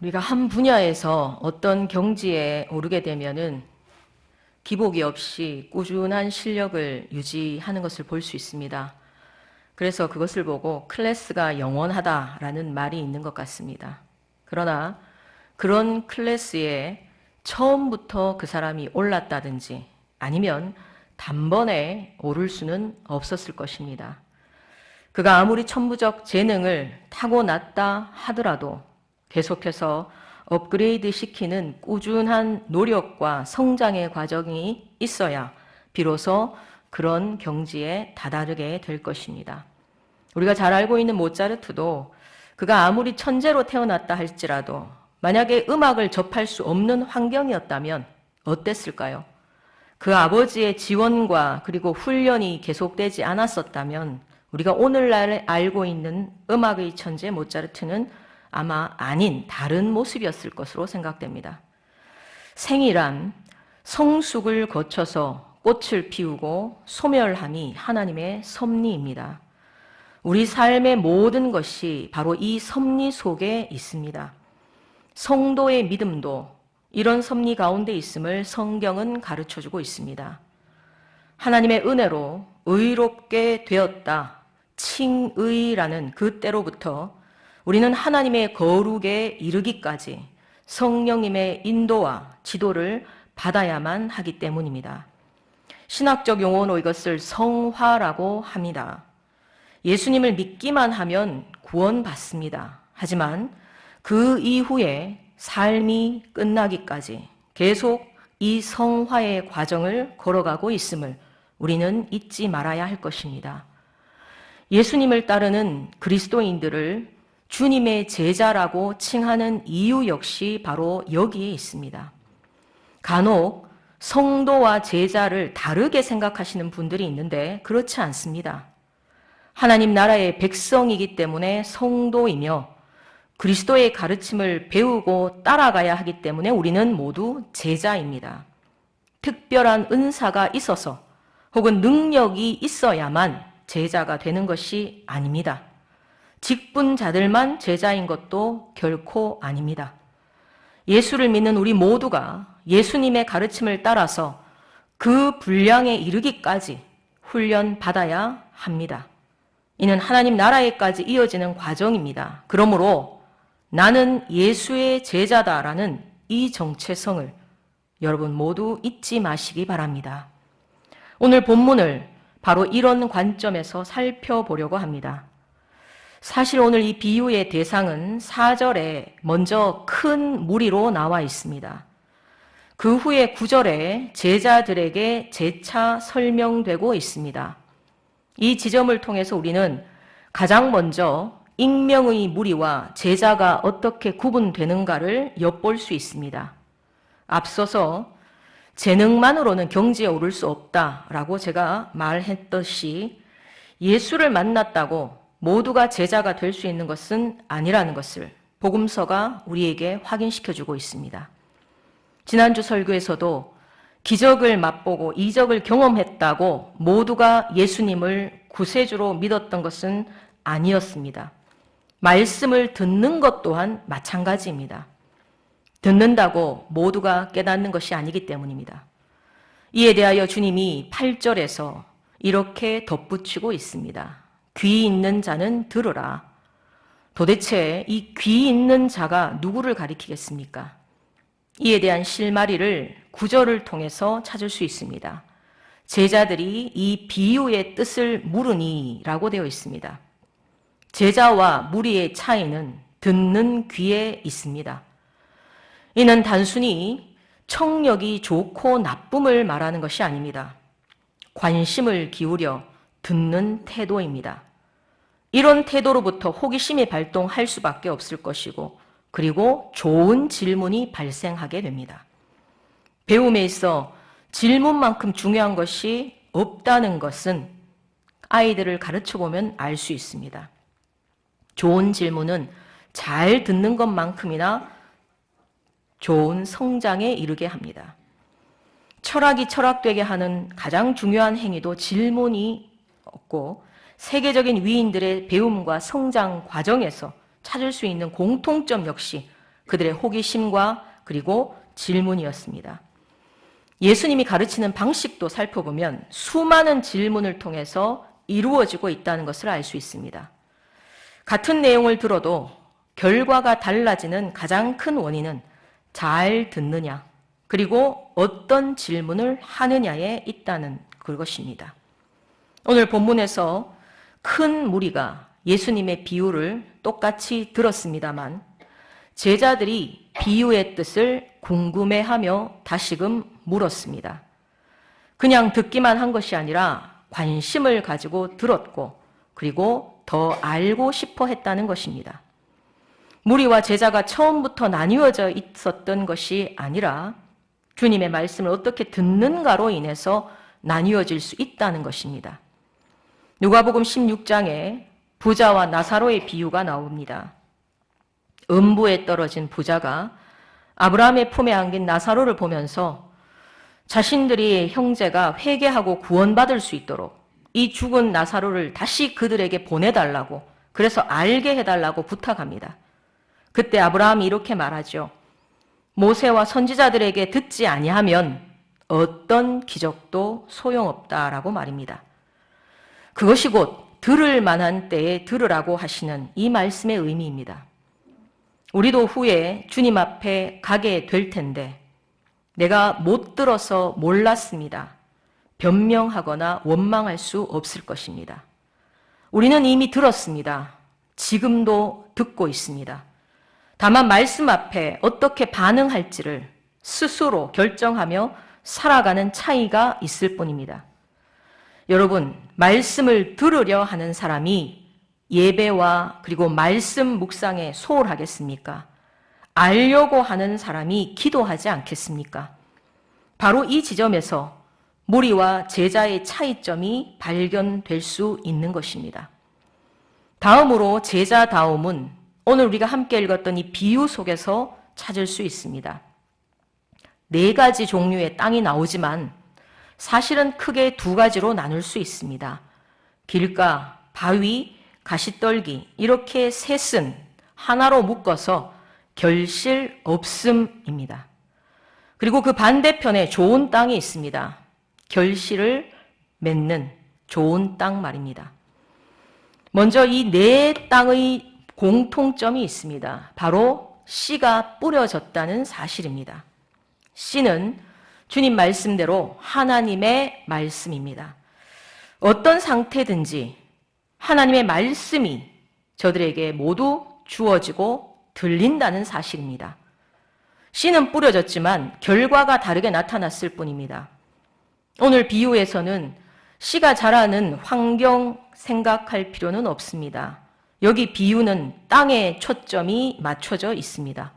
우리가 한 분야에서 어떤 경지에 오르게 되면은 기복이 없이 꾸준한 실력을 유지하는 것을 볼 수 있습니다. 그래서 그것을 보고 클래스가 영원하다라는 말이 있는 것 같습니다. 그러나 그런 클래스에 처음부터 그 사람이 올랐다든지 아니면 단번에 오를 수는 없었을 것입니다. 그가 아무리 천부적 재능을 타고났다 하더라도 계속해서 업그레이드 시키는 꾸준한 노력과 성장의 과정이 있어야 비로소 그런 경지에 다다르게 될 것입니다. 우리가 잘 알고 있는 모차르트도 그가 아무리 천재로 태어났다 할지라도 만약에 음악을 접할 수 없는 환경이었다면 어땠을까요? 그 아버지의 지원과 그리고 훈련이 계속되지 않았었다면 우리가 오늘날 알고 있는 음악의 천재 모차르트는 아마 아닌 다른 모습이었을 것으로 생각됩니다. 생이란 성숙을 거쳐서 꽃을 피우고 소멸함이 하나님의 섭리입니다. 우리 삶의 모든 것이 바로 이 섭리 속에 있습니다. 성도의 믿음도 이런 섭리 가운데 있음을 성경은 가르쳐주고 있습니다. 하나님의 은혜로 의롭게 되었다, 칭의라는 그 때로부터 우리는 하나님의 거룩에 이르기까지 성령님의 인도와 지도를 받아야만 하기 때문입니다. 신학적 용어로 이것을 성화라고 합니다. 예수님을 믿기만 하면 구원받습니다. 하지만 그 이후에 삶이 끝나기까지 계속 이 성화의 과정을 걸어가고 있음을 우리는 잊지 말아야 할 것입니다. 예수님을 따르는 그리스도인들을 주님의 제자라고 칭하는 이유 역시 바로 여기에 있습니다. 간혹 성도와 제자를 다르게 생각하시는 분들이 있는데 그렇지 않습니다. 하나님 나라의 백성이기 때문에 성도이며 그리스도의 가르침을 배우고 따라가야 하기 때문에 우리는 모두 제자입니다. 특별한 은사가 있어서 혹은 능력이 있어야만 제자가 되는 것이 아닙니다. 직분자들만 제자인 것도 결코 아닙니다. 예수를 믿는 우리 모두가 예수님의 가르침을 따라서 그 분량에 이르기까지 훈련받아야 합니다. 이는 하나님 나라에까지 이어지는 과정입니다. 그러므로 나는 예수의 제자다라는 이 정체성을 여러분 모두 잊지 마시기 바랍니다. 오늘 본문을 바로 이런 관점에서 살펴보려고 합니다. 사실 오늘 이 비유의 대상은 4절에 먼저 큰 무리로 나와 있습니다. 그 후에 9절에 제자들에게 재차 설명되고 있습니다. 이 지점을 통해서 우리는 가장 먼저 익명의 무리와 제자가 어떻게 구분되는가를 엿볼 수 있습니다. 앞서서 재능만으로는 경지에 오를 수 없다라고 제가 말했듯이 예수를 만났다고 모두가 제자가 될 수 있는 것은 아니라는 것을 복음서가 우리에게 확인시켜주고 있습니다. 지난주 설교에서도 기적을 맛보고 이적을 경험했다고 모두가 예수님을 구세주로 믿었던 것은 아니었습니다. 말씀을 듣는 것 또한 마찬가지입니다. 듣는다고 모두가 깨닫는 것이 아니기 때문입니다. 이에 대하여 주님이 8절에서 이렇게 덧붙이고 있습니다. 귀 있는 자는 들으라. 도대체 이 귀 있는 자가 누구를 가리키겠습니까? 이에 대한 실마리를 9절을 통해서 찾을 수 있습니다. 제자들이 이 비유의 뜻을 물으니 라고 되어 있습니다. 제자와 무리의 차이는 듣는 귀에 있습니다. 이는 단순히 청력이 좋고 나쁨을 말하는 것이 아닙니다. 관심을 기울여 듣는 태도입니다. 이런 태도로부터 호기심이 발동할 수밖에 없을 것이고 그리고 좋은 질문이 발생하게 됩니다. 배움에 있어 질문만큼 중요한 것이 없다는 것은 아이들을 가르쳐보면 알 수 있습니다. 좋은 질문은 잘 듣는 것만큼이나 좋은 성장에 이르게 합니다. 철학이 철학되게 하는 가장 중요한 행위도 질문이 없고 세계적인 위인들의 배움과 성장 과정에서 찾을 수 있는 공통점 역시 그들의 호기심과 그리고 질문이었습니다. 예수님이 가르치는 방식도 살펴보면 수많은 질문을 통해서 이루어지고 있다는 것을 알 수 있습니다. 같은 내용을 들어도 결과가 달라지는 가장 큰 원인은 잘 듣느냐, 그리고 어떤 질문을 하느냐에 있다는 그것입니다. 오늘 본문에서 큰 무리가 예수님의 비유를 똑같이 들었습니다만 제자들이 비유의 뜻을 궁금해하며 다시금 물었습니다. 그냥 듣기만 한 것이 아니라 관심을 가지고 들었고 그리고 더 알고 싶어 했다는 것입니다. 무리와 제자가 처음부터 나뉘어져 있었던 것이 아니라 주님의 말씀을 어떻게 듣는가로 인해서 나뉘어질 수 있다는 것입니다. 누가복음 16장에 부자와 나사로의 비유가 나옵니다. 음부에 떨어진 부자가 아브라함의 품에 안긴 나사로를 보면서 자신들이 형제가 회개하고 구원받을 수 있도록 이 죽은 나사로를 다시 그들에게 보내달라고, 그래서 알게 해달라고 부탁합니다. 그때 아브라함이 이렇게 말하죠. 모세와 선지자들에게 듣지 아니하면 어떤 기적도 소용없다라고 말입니다. 그것이 곧 들을 만한 때에 들으라고 하시는 이 말씀의 의미입니다. 우리도 후에 주님 앞에 가게 될 텐데 내가 못 들어서 몰랐습니다. 변명하거나 원망할 수 없을 것입니다. 우리는 이미 들었습니다. 지금도 듣고 있습니다. 다만 말씀 앞에 어떻게 반응할지를 스스로 결정하며 살아가는 차이가 있을 뿐입니다. 여러분, 말씀을 들으려 하는 사람이 예배와 그리고 말씀 묵상에 소홀하겠습니까? 알려고 하는 사람이 기도하지 않겠습니까? 바로 이 지점에서 무리와 제자의 차이점이 발견될 수 있는 것입니다. 다음으로 제자다움은 오늘 우리가 함께 읽었던 이 비유 속에서 찾을 수 있습니다. 4가지 종류의 땅이 나오지만 사실은 크게 2가지로 나눌 수 있습니다. 길가, 바위, 가시떨기 이렇게 셋은 하나로 묶어서 결실 없음입니다. 그리고 그 반대편에 좋은 땅이 있습니다. 결실을 맺는 좋은 땅 말입니다. 먼저 이 4땅의 공통점이 있습니다. 바로 씨가 뿌려졌다는 사실입니다. 씨는 주님 말씀대로 하나님의 말씀입니다. 어떤 상태든지 하나님의 말씀이 저들에게 모두 주어지고 들린다는 사실입니다. 씨는 뿌려졌지만 결과가 다르게 나타났을 뿐입니다. 오늘 비유에서는 씨가 자라는 환경 생각할 필요는 없습니다. 여기 비유는 땅에 초점이 맞춰져 있습니다.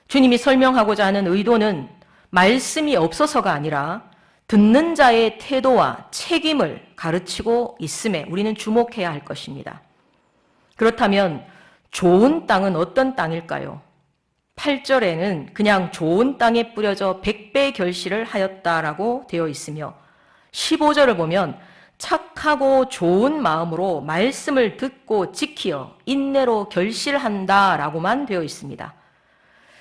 주님이 설명하고자 하는 의도는 말씀이 없어서가 아니라 듣는 자의 태도와 책임을 가르치고 있음에 우리는 주목해야 할 것입니다. 그렇다면 좋은 땅은 어떤 땅일까요? 8절에는 그냥 좋은 땅에 뿌려져 100배 결실을 하였다라고 되어 있으며 15절을 보면 착하고 좋은 마음으로 말씀을 듣고 지키어 인내로 결실한다라고만 되어 있습니다.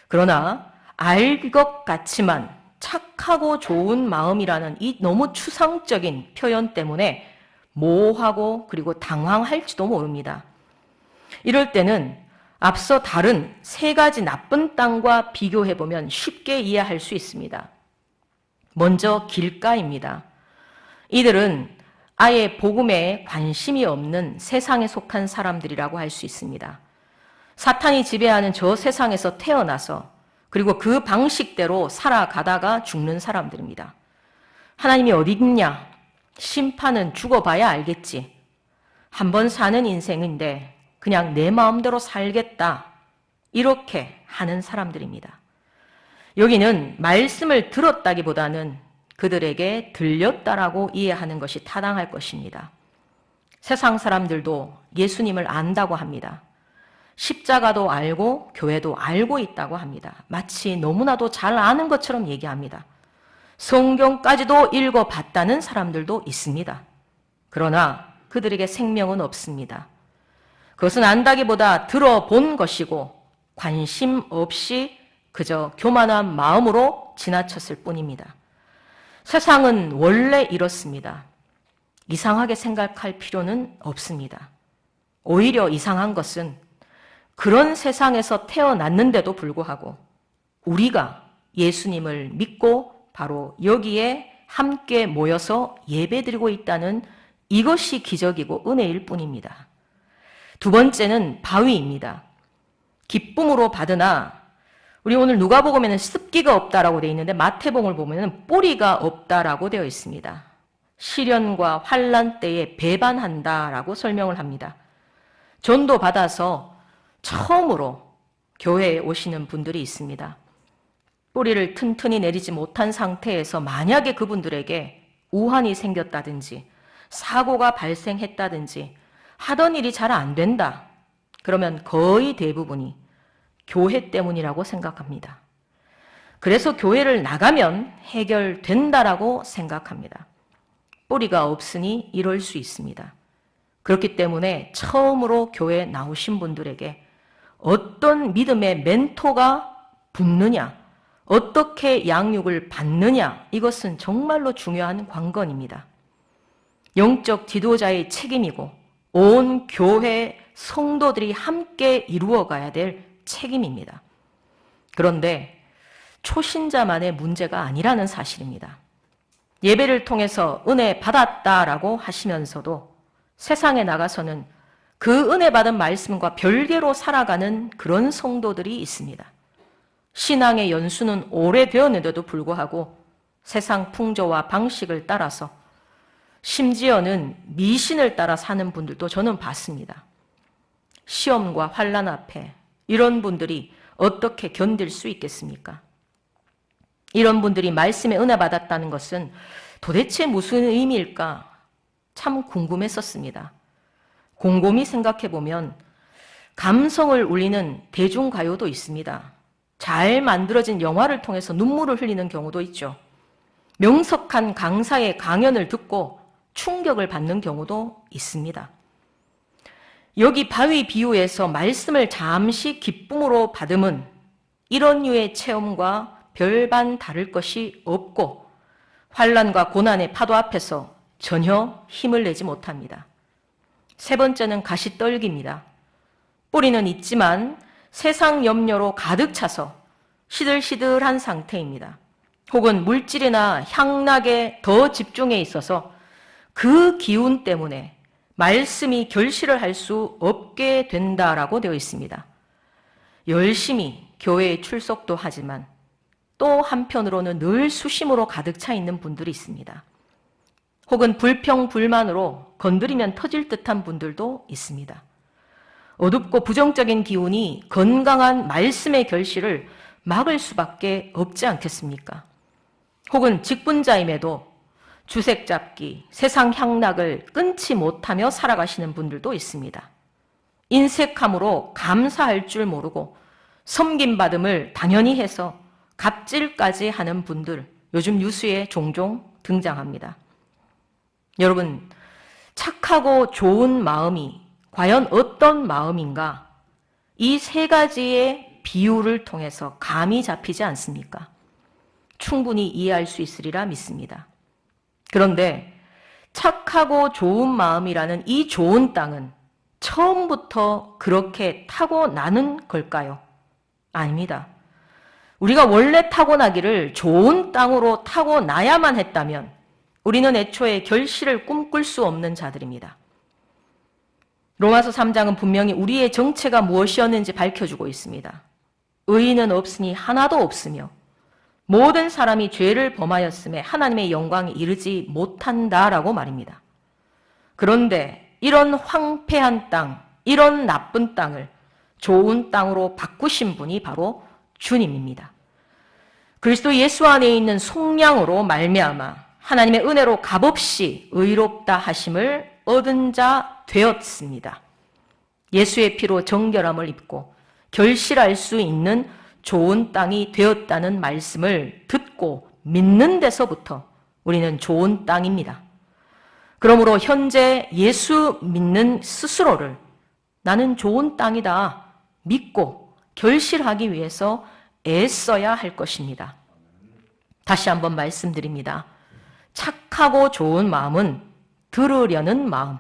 그러나 알 것 같지만 착하고 좋은 마음이라는 이 너무 추상적인 표현 때문에 모호하고 그리고 당황할지도 모릅니다. 이럴 때는 앞서 다른 3가지 나쁜 땅과 비교해보면 쉽게 이해할 수 있습니다. 먼저 길가입니다. 이들은 아예 복음에 관심이 없는 세상에 속한 사람들이라고 할 수 있습니다. 사탄이 지배하는 저 세상에서 태어나서 그리고 그 방식대로 살아가다가 죽는 사람들입니다. 하나님이 어디 있냐? 심판은 죽어봐야 알겠지. 한번 사는 인생인데 그냥 내 마음대로 살겠다. 이렇게 하는 사람들입니다. 여기는 말씀을 들었다기보다는 그들에게 들렸다라고 이해하는 것이 타당할 것입니다. 세상 사람들도 예수님을 안다고 합니다. 십자가도 알고 교회도 알고 있다고 합니다. 마치 너무나도 잘 아는 것처럼 얘기합니다. 성경까지도 읽어봤다는 사람들도 있습니다. 그러나 그들에게 생명은 없습니다. 그것은 안다기보다 들어본 것이고 관심 없이 그저 교만한 마음으로 지나쳤을 뿐입니다. 세상은 원래 이렇습니다. 이상하게 생각할 필요는 없습니다. 오히려 이상한 것은 그런 세상에서 태어났는데도 불구하고 우리가 예수님을 믿고 바로 여기에 함께 모여서 예배드리고 있다는 이것이 기적이고 은혜일 뿐입니다. 두 번째는 바위입니다. 기쁨으로 받으나 우리 오늘 누가복음에는 습기가 없다라고 되어 있는데 마태복음을 보면 뿌리가 없다라고 되어 있습니다. 시련과 환난 때에 배반한다라고 설명을 합니다. 전도 받아서 처음으로 교회에 오시는 분들이 있습니다. 뿌리를 튼튼히 내리지 못한 상태에서 만약에 그분들에게 우환이 생겼다든지 사고가 발생했다든지 하던 일이 잘 안 된다. 그러면 거의 대부분이 교회 때문이라고 생각합니다. 그래서 교회를 나가면 해결된다라고 생각합니다. 뿌리가 없으니 이럴 수 있습니다. 그렇기 때문에 처음으로 교회에 나오신 분들에게 어떤 믿음의 멘토가 붙느냐, 어떻게 양육을 받느냐, 이것은 정말로 중요한 관건입니다. 영적 지도자의 책임이고 온 교회 성도들이 함께 이루어가야 될 책임입니다. 그런데 초신자만의 문제가 아니라는 사실입니다. 예배를 통해서 은혜 받았다라고 하시면서도 세상에 나가서는 그 은혜 받은 말씀과 별개로 살아가는 그런 성도들이 있습니다. 신앙의 연수는 오래되었는데도 불구하고 세상 풍조와 방식을 따라서 심지어는 미신을 따라 사는 분들도 저는 봤습니다. 시험과 환난 앞에 이런 분들이 어떻게 견딜 수 있겠습니까? 이런 분들이 말씀에 은혜 받았다는 것은 도대체 무슨 의미일까 참 궁금했었습니다. 곰곰이 생각해보면 감성을 울리는 대중가요도 있습니다. 잘 만들어진 영화를 통해서 눈물을 흘리는 경우도 있죠. 명석한 강사의 강연을 듣고 충격을 받는 경우도 있습니다. 여기 바위 비유에서 말씀을 잠시 기쁨으로 받음은 이런 류의 체험과 별반 다를 것이 없고 환난과 고난의 파도 앞에서 전혀 힘을 내지 못합니다. 세 번째는 가시떨기입니다. 뿌리는 있지만 세상 염려로 가득 차서 시들시들한 상태입니다. 혹은 물질이나 향락에 더 집중해 있어서 그 기운 때문에 말씀이 결실을 할 수 없게 된다라고 되어 있습니다. 열심히 교회에 출석도 하지만 또 한편으로는 늘 수심으로 가득 차 있는 분들이 있습니다. 혹은 불평, 불만으로 건드리면 터질 듯한 분들도 있습니다. 어둡고 부정적인 기운이 건강한 말씀의 결실을 막을 수밖에 없지 않겠습니까? 혹은 직분자임에도 주색 잡기, 세상 향락을 끊지 못하며 살아가시는 분들도 있습니다. 인색함으로 감사할 줄 모르고 섬김받음을 당연히 해서 갑질까지 하는 분들, 요즘 뉴스에 종종 등장합니다. 여러분, 착하고 좋은 마음이 과연 어떤 마음인가? 이 세 가지의 비유를 통해서 감이 잡히지 않습니까? 충분히 이해할 수 있으리라 믿습니다. 그런데 착하고 좋은 마음이라는 이 좋은 땅은 처음부터 그렇게 타고나는 걸까요? 아닙니다. 우리가 원래 타고나기를 좋은 땅으로 타고나야만 했다면 우리는 애초에 결실을 꿈꿀 수 없는 자들입니다. 로마서 3장은 분명히 우리의 정체가 무엇이었는지 밝혀주고 있습니다. 의인은 없으니 하나도 없으며 모든 사람이 죄를 범하였음에 하나님의 영광에 이르지 못한다라고 말입니다. 그런데 이런 황폐한 땅, 이런 나쁜 땅을 좋은 땅으로 바꾸신 분이 바로 주님입니다. 그리스도 예수 안에 있는 속량으로 말미암아 하나님의 은혜로 값없이 의롭다 하심을 얻은 자 되었습니다. 예수의 피로 정결함을 입고 결실할 수 있는 좋은 땅이 되었다는 말씀을 듣고 믿는 데서부터 우리는 좋은 땅입니다. 그러므로 현재 예수 믿는 스스로를 나는 좋은 땅이다 믿고 결실하기 위해서 애써야 할 것입니다. 다시 한번 말씀드립니다. 착하고 좋은 마음은 들으려는 마음.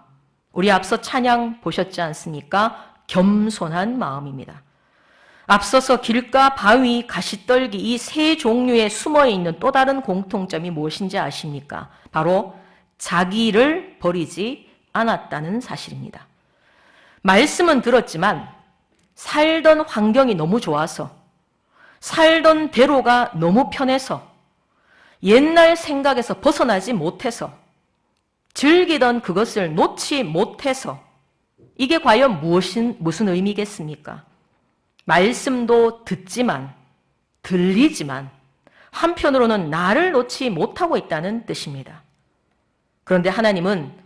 우리 앞서 찬양 보셨지 않습니까? 겸손한 마음입니다. 앞서서 길가, 바위, 가시떨기 이 세 종류에 숨어있는 또 다른 공통점이 무엇인지 아십니까? 바로 자기를 버리지 않았다는 사실입니다. 말씀은 들었지만 살던 환경이 너무 좋아서, 살던 대로가 너무 편해서, 옛날 생각에서 벗어나지 못해서, 즐기던 그것을 놓지 못해서, 이게 과연 무슨 의미겠습니까? 말씀도 듣지만, 들리지만, 한편으로는 나를 놓지 못하고 있다는 뜻입니다. 그런데 하나님은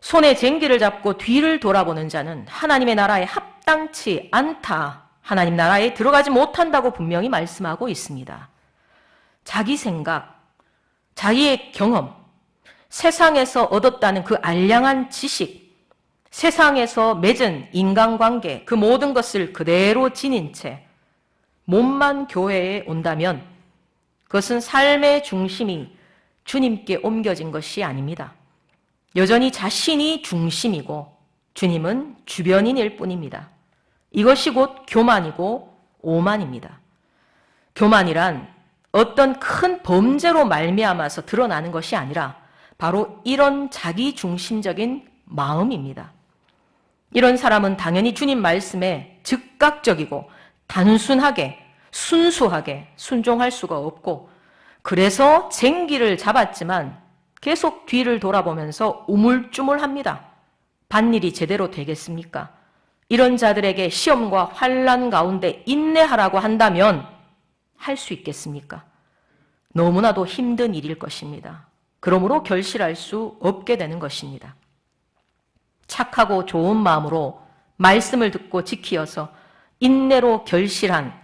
손에 쟁기를 잡고 뒤를 돌아보는 자는 하나님의 나라에 합당치 않다. 하나님 나라에 들어가지 못한다고 분명히 말씀하고 있습니다. 자기 생각, 자기의 경험, 세상에서 얻었다는 그 알량한 지식, 세상에서 맺은 인간관계, 그 모든 것을 그대로 지닌 채 몸만 교회에 온다면 그것은 삶의 중심이 주님께 옮겨진 것이 아닙니다. 여전히 자신이 중심이고 주님은 주변인일 뿐입니다. 이것이 곧 교만이고 오만입니다. 교만이란 어떤 큰 범죄로 말미암아서 드러나는 것이 아니라 바로 이런 자기중심적인 마음입니다. 이런 사람은 당연히 주님 말씀에 즉각적이고 단순하게 순수하게 순종할 수가 없고, 그래서 쟁기를 잡았지만 계속 뒤를 돌아보면서 우물쭈물합니다. 밭일이 제대로 되겠습니까? 이런 자들에게 시험과 환난 가운데 인내하라고 한다면 할 수 있겠습니까? 너무나도 힘든 일일 것입니다. 그러므로 결실할 수 없게 되는 것입니다. 착하고 좋은 마음으로 말씀을 듣고 지키어서 인내로 결실한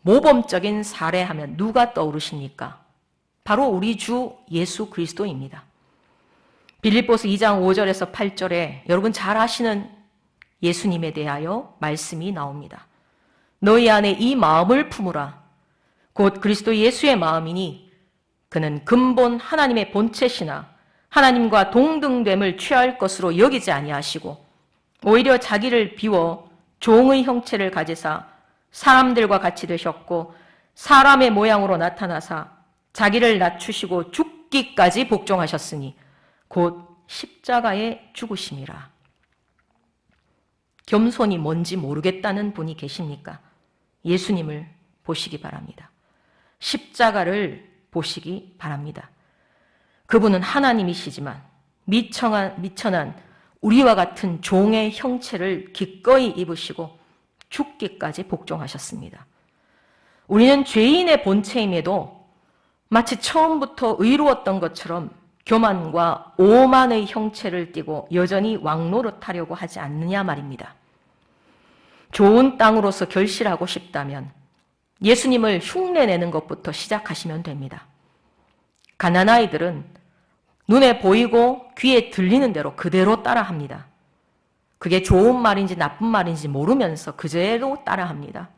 모범적인 사례하면 누가 떠오르십니까? 바로 우리 주 예수 그리스도입니다. 빌립보서 2장 5절에서 8절에 여러분 잘 아시는 예수님에 대하여 말씀이 나옵니다. 너희 안에 이 마음을 품으라. 곧 그리스도 예수의 마음이니 그는 근본 하나님의 본체시나 하나님과 동등됨을 취할 것으로 여기지 아니하시고 오히려 자기를 비워 종의 형체를 가지사 사람들과 같이 되셨고 사람의 모양으로 나타나사 자기를 낮추시고 죽기까지 복종하셨으니 곧 십자가에 죽으심이라. 겸손이 뭔지 모르겠다는 분이 계십니까? 예수님을 보시기 바랍니다. 십자가를 보시기 바랍니다. 그분은 하나님이시지만 미천한 우리와 같은 종의 형체를 기꺼이 입으시고 죽기까지 복종하셨습니다. 우리는 죄인의 본체임에도 마치 처음부터 의로웠던 것처럼 교만과 오만의 형체를 띠고 여전히 왕노릇하려고 하지 않느냐 말입니다. 좋은 땅으로서 결실하고 싶다면 예수님을 흉내내는 것부터 시작하시면 됩니다. 가난아이들은 눈에 보이고 귀에 들리는 대로 그대로 따라합니다. 그게 좋은 말인지 나쁜 말인지 모르면서 그대로 따라합니다.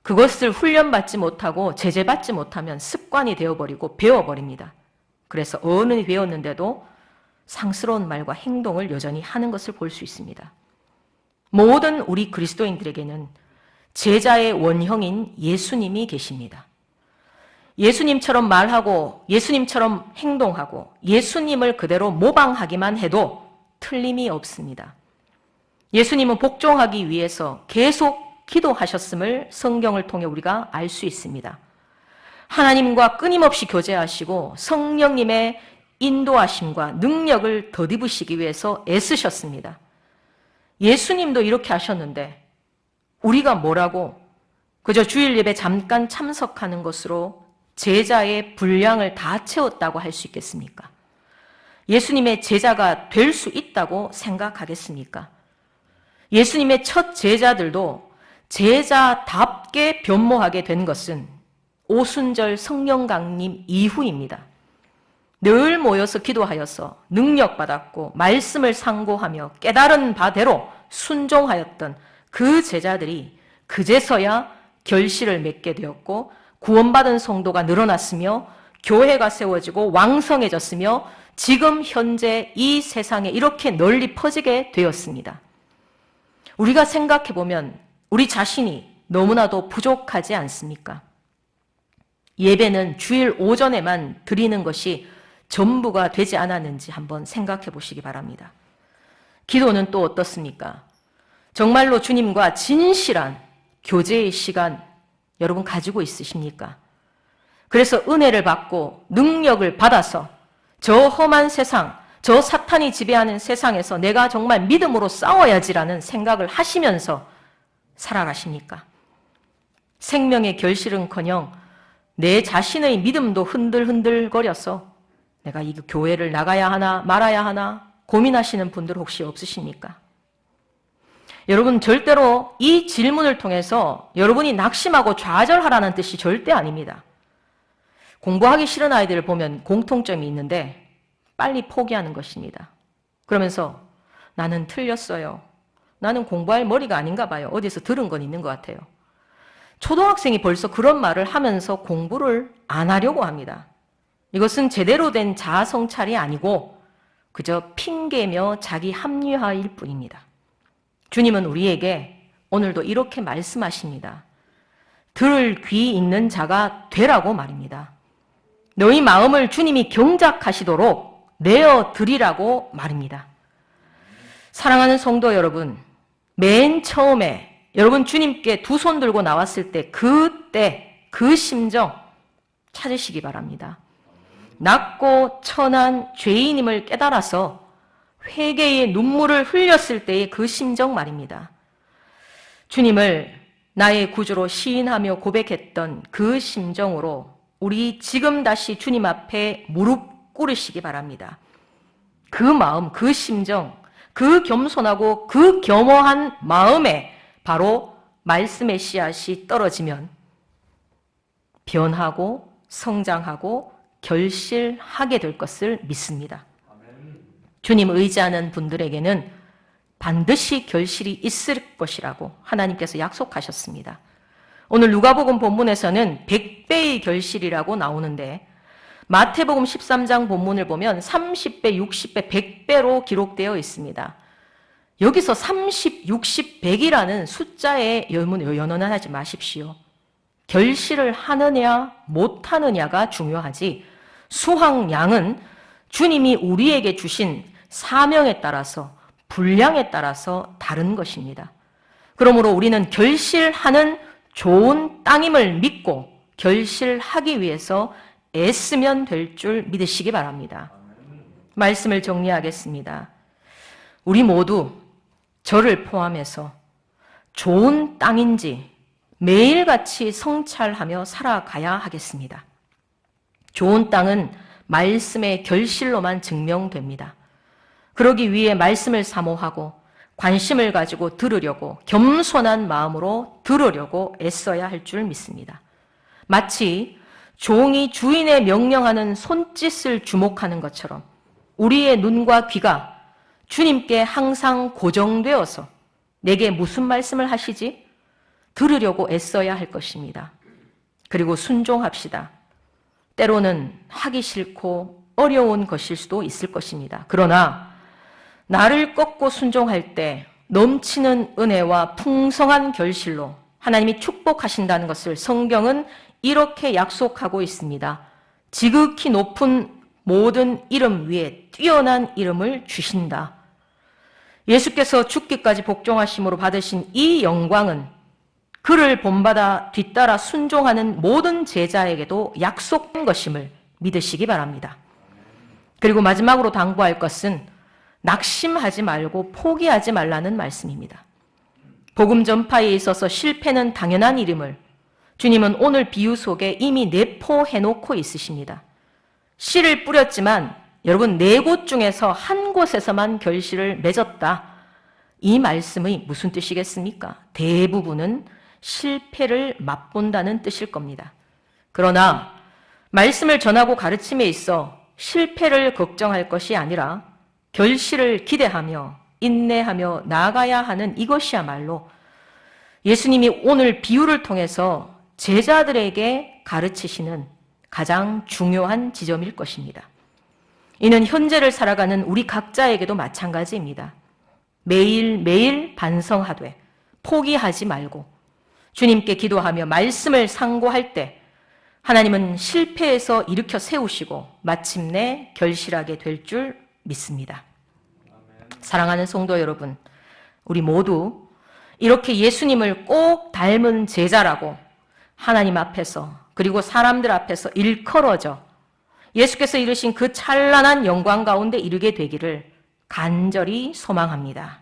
그것을 훈련받지 못하고 제재받지 못하면 습관이 되어버리고 배워버립니다. 그래서 어른이 되었는데도 상스러운 말과 행동을 여전히 하는 것을 볼 수 있습니다. 모든 우리 그리스도인들에게는 제자의 원형인 예수님이 계십니다. 예수님처럼 말하고 예수님처럼 행동하고 예수님을 그대로 모방하기만 해도 틀림이 없습니다. 예수님은 복종하기 위해서 계속 기도하셨음을 성경을 통해 우리가 알 수 있습니다. 하나님과 끊임없이 교제하시고 성령님의 인도하심과 능력을 덧입으시기 위해서 애쓰셨습니다. 예수님도 이렇게 하셨는데 우리가 뭐라고 그저 주일 예배 잠깐 참석하는 것으로 제자의 분량을 다 채웠다고 할 수 있겠습니까? 예수님의 제자가 될 수 있다고 생각하겠습니까? 예수님의 첫 제자들도 제자답게 변모하게 된 것은 오순절 성령강림 이후입니다. 늘 모여서 기도하여서 능력받았고 말씀을 상고하며 깨달은 바대로 순종하였던 그 제자들이 그제서야 결실을 맺게 되었고 구원받은 성도가 늘어났으며 교회가 세워지고 왕성해졌으며 지금 현재 이 세상에 이렇게 널리 퍼지게 되었습니다. 우리가 생각해보면 우리 자신이 너무나도 부족하지 않습니까? 예배는 주일 오전에만 드리는 것이 전부가 되지 않았는지 한번 생각해 보시기 바랍니다. 기도는 또 어떻습니까? 정말로 주님과 진실한 교제의 시간 여러분 가지고 있으십니까? 그래서 은혜를 받고 능력을 받아서 저 험한 세상, 저 사탄이 지배하는 세상에서 내가 정말 믿음으로 싸워야지라는 생각을 하시면서 살아가십니까? 생명의 결실은커녕 내 자신의 믿음도 흔들흔들거려서 내가 이 교회를 나가야 하나 말아야 하나 고민하시는 분들 혹시 없으십니까? 여러분 절대로 이 질문을 통해서 여러분이 낙심하고 좌절하라는 뜻이 절대 아닙니다. 공부하기 싫은 아이들을 보면 공통점이 있는데 빨리 포기하는 것입니다. 그러면서 나는 틀렸어요. 나는 공부할 머리가 아닌가 봐요. 어디서 들은 건 있는 것 같아요. 초등학생이 벌써 그런 말을 하면서 공부를 안 하려고 합니다. 이것은 제대로 된 자아 성찰이 아니고 그저 핑계며 자기 합리화일 뿐입니다. 주님은 우리에게 오늘도 이렇게 말씀하십니다. 들을 귀 있는 자가 되라고 말입니다. 너희 마음을 주님이 경작하시도록 내어드리라고 말입니다. 사랑하는 성도 여러분, 맨 처음에 여러분 주님께 두 손 들고 나왔을 때 그때 그 심정 찾으시기 바랍니다. 낮고 천한 죄인임을 깨달아서 회개의 눈물을 흘렸을 때의 그 심정 말입니다. 주님을 나의 구주로 시인하며 고백했던 그 심정으로 우리 지금 다시 주님 앞에 무릎 꿇으시기 바랍니다. 그 마음, 그 심정, 그 겸손하고 그 겸허한 마음에 바로 말씀의 씨앗이 떨어지면 변하고 성장하고 결실하게 될 것을 믿습니다. 주님 의지하는 분들에게는 반드시 결실이 있을 것이라고 하나님께서 약속하셨습니다. 오늘 누가복음 본문에서는 100배의 결실이라고 나오는데 마태복음 13장 본문을 보면 30배, 60배, 100배로 기록되어 있습니다. 여기서 30, 60, 100이라는 숫자에 연연하지 마십시오. 결실을 하느냐 못하느냐가 중요하지 수확량은 주님이 우리에게 주신 사명에 따라서 분량에 따라서 다른 것입니다. 그러므로 우리는 결실하는 좋은 땅임을 믿고 결실하기 위해서 애쓰면 될 줄 믿으시기 바랍니다. 말씀을 정리하겠습니다. 우리 모두 저를 포함해서 좋은 땅인지 매일같이 성찰하며 살아가야 하겠습니다. 좋은 땅은 말씀의 결실로만 증명됩니다. 그러기 위해 말씀을 사모하고 관심을 가지고 들으려고 겸손한 마음으로 들으려고 애써야 할 줄 믿습니다. 마치 종이 주인의 명령하는 손짓을 주목하는 것처럼 우리의 눈과 귀가 주님께 항상 고정되어서 내게 무슨 말씀을 하시지? 들으려고 애써야 할 것입니다. 그리고 순종합시다. 때로는 하기 싫고 어려운 것일 수도 있을 것입니다. 그러나 나를 꺾고 순종할 때 넘치는 은혜와 풍성한 결실로 하나님이 축복하신다는 것을 성경은 이렇게 약속하고 있습니다. 지극히 높은 모든 이름 위에 뛰어난 이름을 주신다. 예수께서 죽기까지 복종하심으로 받으신 이 영광은 그를 본받아 뒤따라 순종하는 모든 제자에게도 약속된 것임을 믿으시기 바랍니다. 그리고 마지막으로 당부할 것은 낙심하지 말고 포기하지 말라는 말씀입니다. 복음 전파에 있어서 실패는 당연한 일임을 주님은 오늘 비유 속에 이미 내포해놓고 있으십니다. 씨를 뿌렸지만 여러분 4곳 중에서 한 곳에서만 결실을 맺었다. 이 말씀의 무슨 뜻이겠습니까? 대부분은 실패를 맛본다는 뜻일 겁니다. 그러나 말씀을 전하고 가르침에 있어 실패를 걱정할 것이 아니라 결실을 기대하며 인내하며 나아가야 하는 이것이야말로 예수님이 오늘 비유를 통해서 제자들에게 가르치시는 가장 중요한 지점일 것입니다. 이는 현재를 살아가는 우리 각자에게도 마찬가지입니다. 매일매일 반성하되 포기하지 말고 주님께 기도하며 말씀을 상고할 때 하나님은 실패에서 일으켜 세우시고 마침내 결실하게 될 줄 믿습니다. 사랑하는 성도 여러분, 우리 모두 이렇게 예수님을 꼭 닮은 제자라고 하나님 앞에서 그리고 사람들 앞에서 일컬어져 예수께서 이루신 그 찬란한 영광 가운데 이르게 되기를 간절히 소망합니다.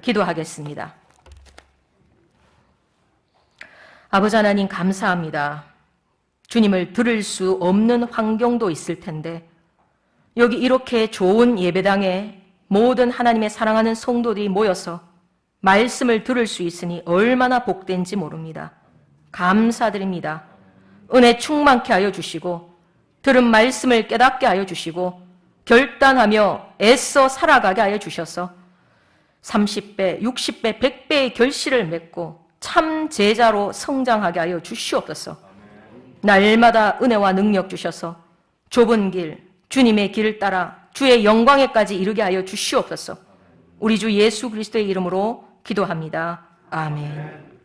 기도하겠습니다. 아버지 하나님 감사합니다. 주님을 들을 수 없는 환경도 있을 텐데 여기 이렇게 좋은 예배당에 모든 하나님의 사랑하는 성도들이 모여서 말씀을 들을 수 있으니 얼마나 복된지 모릅니다. 감사드립니다. 은혜 충만케 하여 주시고 들은 말씀을 깨닫게 하여 주시고 결단하며 애써 살아가게 하여 주셔서 30배, 60배, 100배의 결실을 맺고 참 제자로 성장하게 하여 주시옵소서. 날마다 은혜와 능력 주셔서 좁은 길, 주님의 길을 따라 주의 영광에까지 이르게 하여 주시옵소서. 우리 주 예수 그리스도의 이름으로 기도합니다. 아멘.